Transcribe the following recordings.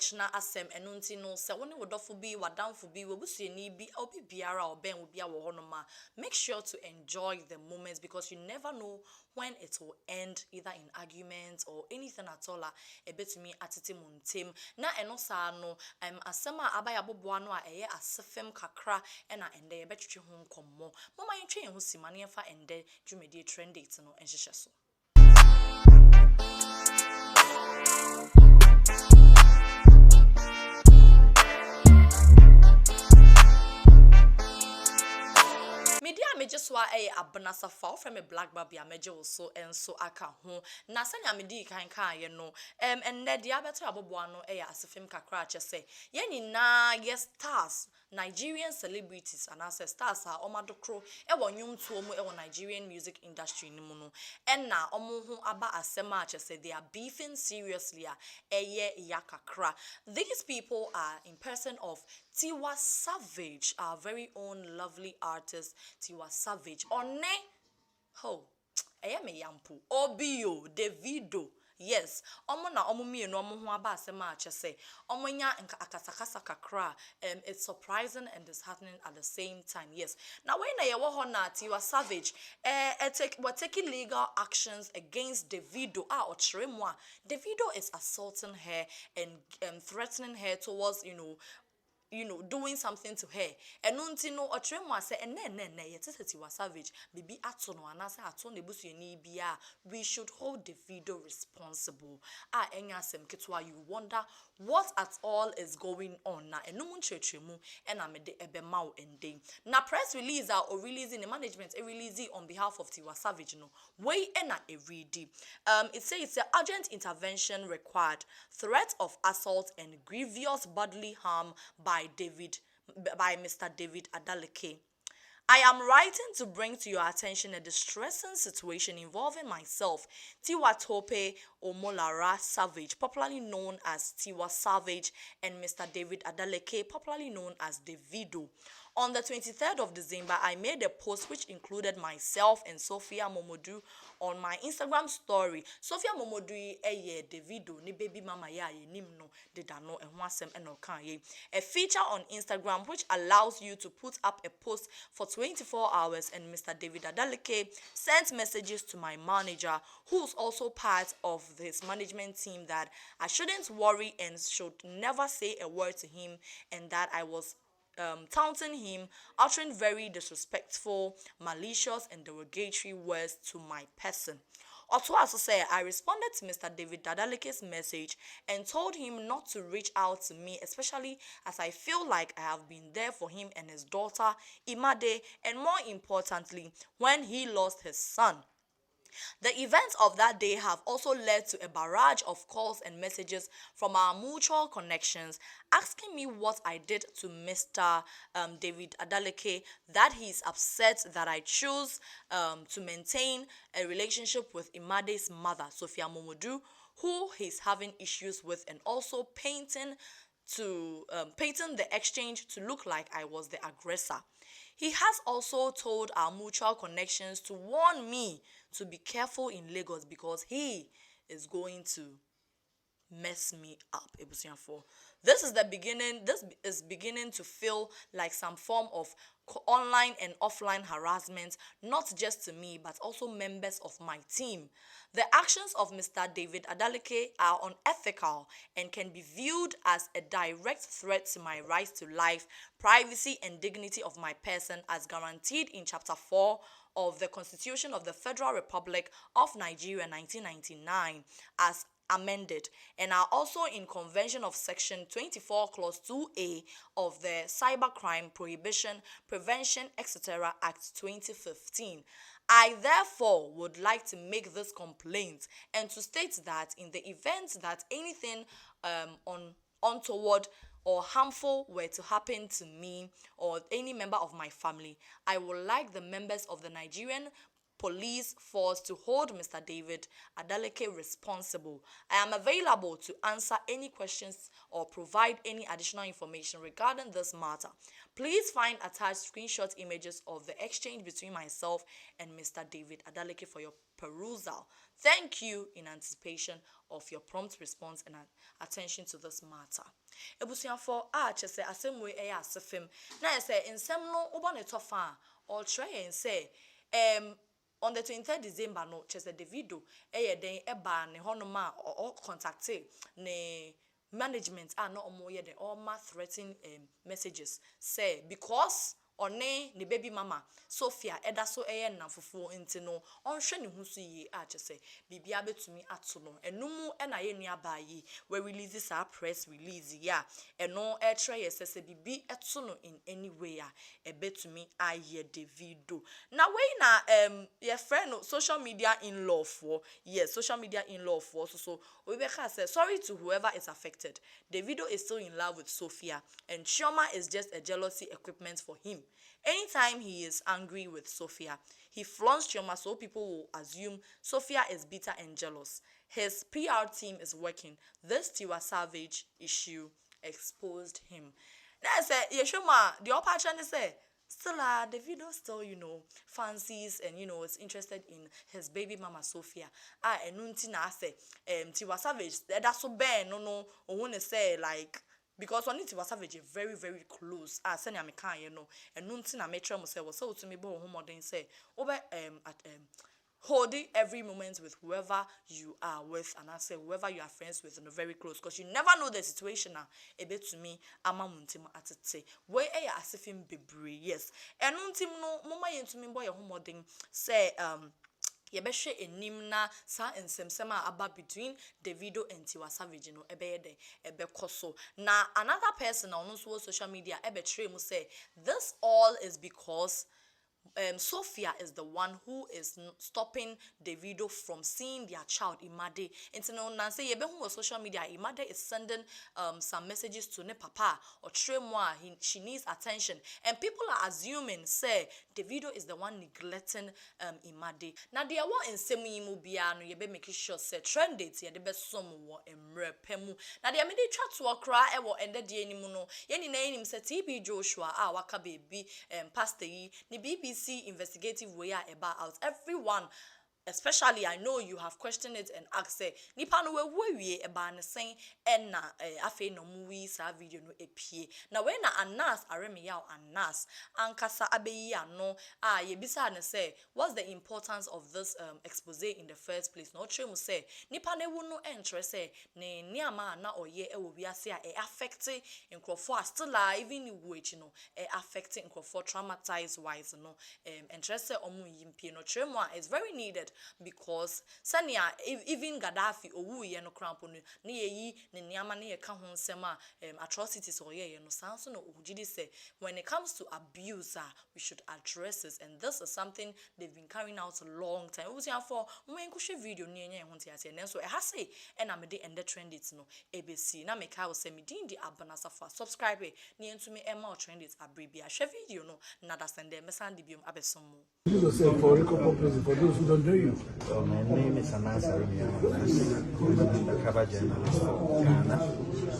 ochna asem eno nti no se woni wodofo bi wadamfo bi wobusuani bi obi biara oben obi a wo honoma, make sure to enjoy the moments because you never know when it will end, either in arguments or anything at all. A bit me atete muntem na eno sa no asem a abaya boboa no a eye asefem kakra ena ende ye betwetwe ho nkommo mama yentwe ho simane fa ende dwumedie trend date no enhyehyɛ so. Media meje so abna safa from a black baby ameje also enso aka ho na sanya medi kan ye no enne dia beto aboboa no asefem kakra che se ye nyina yes stars Nigerian celebrities and as stars are omadokro wo nwum tuo mu Nigerian music industry ni mu no enna omo ho aba asema che se they are beefing seriously yakakra. These people are in person of Tiwa Savage, our very own lovely artist Tiwa Savage. One ho me yampu obio Davido. Yes, omo na omo mi no omo ho aba asema achese omo nya akasakasa kakra. It's surprising and it's happening at the same time. Yes, now when na ye wo ho na Tiwa Savage we're taking legal actions against Davido or Tremwa. Davido is assaulting her and threatening her towards doing something to her. And until no otremwa say and yet Tiwa Savage bibi ato no anase ato ne busuani bia, we should hold the video responsible. Enya sem ketwa, you wonder what at all is going on na enum nchechemu and amede ebema o ende. Na press release or releasing the management a release on behalf of Tiwa Savage no. Way ena e ready. It says it's an urgent intervention required. Threat of assault and grievous bodily harm by Mr. David Adeleke. I am writing to bring to your attention a distressing situation involving myself, Tiwa Tope Omolara Savage, popularly known as Tiwa Savage, and Mr. David Adeleke, popularly known as Davido. On the 23rd of December, I made a post which included myself and Sophia Momodu on my Instagram story. Sophia Momodu Davido ni baby mama ya nim no dedano ehwasem enokan. A feature on Instagram which allows you to put up a post for 24 hours, and Mr. David Adeleke sent messages to my manager, who's also part of his management team, that I shouldn't worry and should never say a word to him, and that I was taunting him, uttering very disrespectful, malicious, and derogatory words to my person. Also, as I say, I responded to Mr. David Adaleke's message and told him not to reach out to me, especially as I feel like I have been there for him and his daughter, Imade, and more importantly, when he lost his son. The events of that day have also led to a barrage of calls and messages from our mutual connections asking me what I did to Mr. David Adeleke, that he's upset that I choose to maintain a relationship with Imade's mother, Sophia Momodu, who he's having issues with, and also painting the exchange to look like I was the aggressor. He has also told our mutual connections to warn me to be careful in Lagos because he is going to mess me up. This is beginning to feel like some form of online and offline harassment, not just to me, but also members of my team. The actions of Mr. David Adeleke are unethical and can be viewed as a direct threat to my right to life, privacy, and dignity of my person as guaranteed in Chapter 4 of the Constitution of the Federal Republic of Nigeria 1999 as amended, and are also in Convention of Section 24 Clause 2A of the Cybercrime Prohibition, Prevention, etc. Act 2015. I therefore would like to make this complaint and to state that in the event that anything untoward or harmful were to happen to me or any member of my family, I would like the members of the Nigerian police force to hold Mr. David Adeleke responsible. I am available to answer any questions or provide any additional information regarding this matter. Please find attached screenshot images of the exchange between myself and Mr. David Adeleke for your perusal. Thank you in anticipation of your prompt response and attention to this matter. Ebusuafo chese asemwe asefem na say nsem no obo ne tofa or try and say on the 23rd December no chese Davido den eba ne honoma or contact ne management no omo ye den all ma threatening messages say because one ne baby mama Sophia eda so namfofo nti no onhwe ne husu yi chese bibia betumi ato no enum na ye nua ba yi we release sa press release ya eno try yesese bibi eto no in any way a betumi aye Davido na we na ye friend no social media in-law for yes social media in-law for so we be say sorry to whoever is affected. Davido is still in love with Sophia and Chioma is just a jealousy equipment for him. Anytime he is angry with Sophia, he flaunts Chioma so people will assume Sophia is bitter and jealous. His PR team is working. This Tiwa Savage issue exposed him. Now say Yeshoma, the upper channel say still Davido still fancies and is interested in his baby mama Sophia. Enunti na say Tiwa Savage that's so bad no wanna say like because on Tiwa Savage very very close send me can enunti na metro mo say was so to me bo ho modern say over holding every moment with whoever you are with and I say whoever you are friends with and very close because you never know the situation a bit to me amamuntim atete we asifim bebre yes enuntim no mama yentum boy ho modern say yebehwe enim na sa ensemsema aba between Davido and Tiwa Savage no ebekoso na another person on social media ebetre mu say this all is because Sophia is the one who is stopping Davido from seeing their child Imade. And so now say on social media Imade is sending some messages to ne papa or Tremwa she needs attention and people are assuming say Davido is the one neglecting Imade. Now they are what in semi mubia no yebe make sure say trend date ya de be som wo emre pemu. Now they are made try to okra e wo ende de animu no ye ni na enim say TB Joshua waka baby pastor yi ni BBC investigative way about everyone. Especially, I know you have questioned it and asked, Nipa no we about saying, and na afe no movie sa video no epie. Now when na anas aremi yaw anas ankasa abeyi ano ye bisa na say what's the importance of this expose in the first place? No tremu say nipa ne wu no interest say ne niama na oye e wo biase e affect nkrofo still even which affecting nkrofo traumatized wise no interest say omu yimpie no tremu is very needed. Because sania even Gaddafi owu ye no crampo no ne yi ne niama ne ye ka ho nsema atrocities or ye no sanso no ugidi say when it comes to abuse we should address this and this is something they've been carrying out a long time. We say for menkushe video ni enye ho ntiase ne so e ha say e na me de ende trend it no ABC na me ka wo say me din di abana safa subscribe ni entumi e ma trend it abribia hwe video no na da sende me sande biom abesom mo. Yourself for for those who don't know you. Well, my name is Anas Arimia. I'm a cover journalist for Ghana,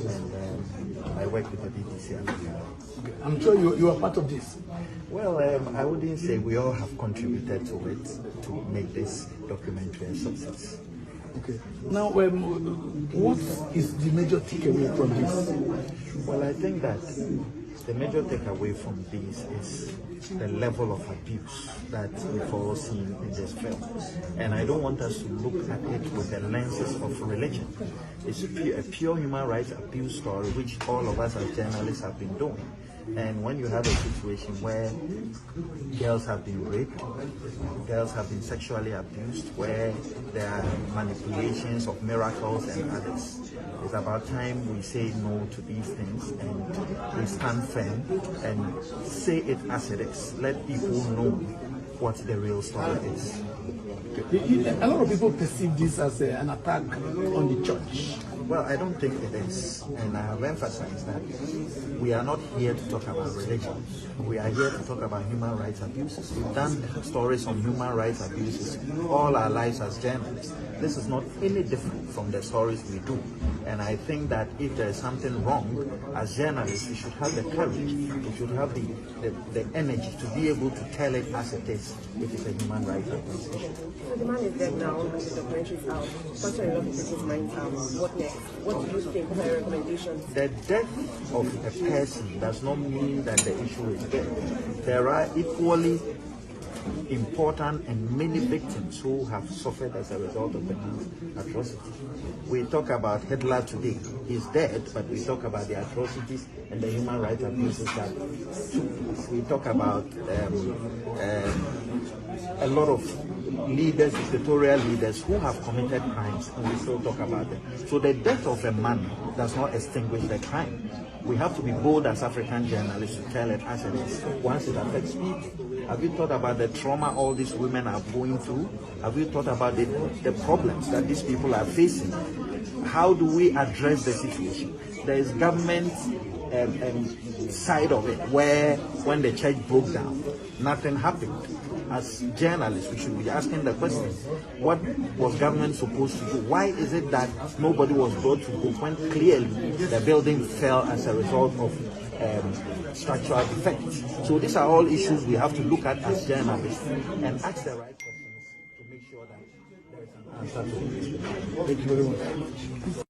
and I work with the BBC. Okay. I'm sure you are part of this. Well, I wouldn't say we all have contributed to it to make this documentary a success. Okay. Now, what is the major takeaway from this? Well, I think that the major takeaway from this is the level of abuse that we've all seen in this film. And I don't want us to look at it with the lenses of religion. It's a pure human rights abuse story, which all of us as journalists have been doing. And when you have a situation where girls have been raped, girls have been sexually abused, where there are manipulations of miracles and others, it's about time we say no to these things and we stand firm and say it as it is. Let people know what the real story is. A lot of people perceive this as an attack on the church. Well, I don't think it is. And I have emphasized that we are not here to talk about religion. We are here to talk about human rights abuses. We've done stories on human rights abuses all our lives as journalists. This is not any different from the stories we do. And I think that if there is something wrong, as journalists, we should have the courage, we should have the energy to be able to tell it as it is, if it's a human rights abuse issue. So the man is dead now, and the documentary is out. Question a lot of people's minds, what next? What do you think? What are your recommendations? The death of a person does not mean that the issue is dead. There are equally important and many victims who have suffered as a result of the man's atrocity. We talk about Hitler today. He's dead, but we talk about the atrocities and the human rights abuses that took place. We talk about a lot of leaders, dictatorial leaders who have committed crimes, and we still talk about them. So the death of a man does not extinguish the crime. We have to be bold as African journalists to tell it as it is once it affects people. Have you thought about the trauma all these women are going through? Have you thought about the problems that these people are facing? How do we address the situation? There is government side of it where when the church broke down, nothing happened. As journalists, we should be asking the question, what was government supposed to do? Why is it that nobody was brought to book when clearly the building fell as a result of structural defects? So these are all issues we have to look at as journalists and ask the right questions to make sure that there is an answer to it. Thank you very much.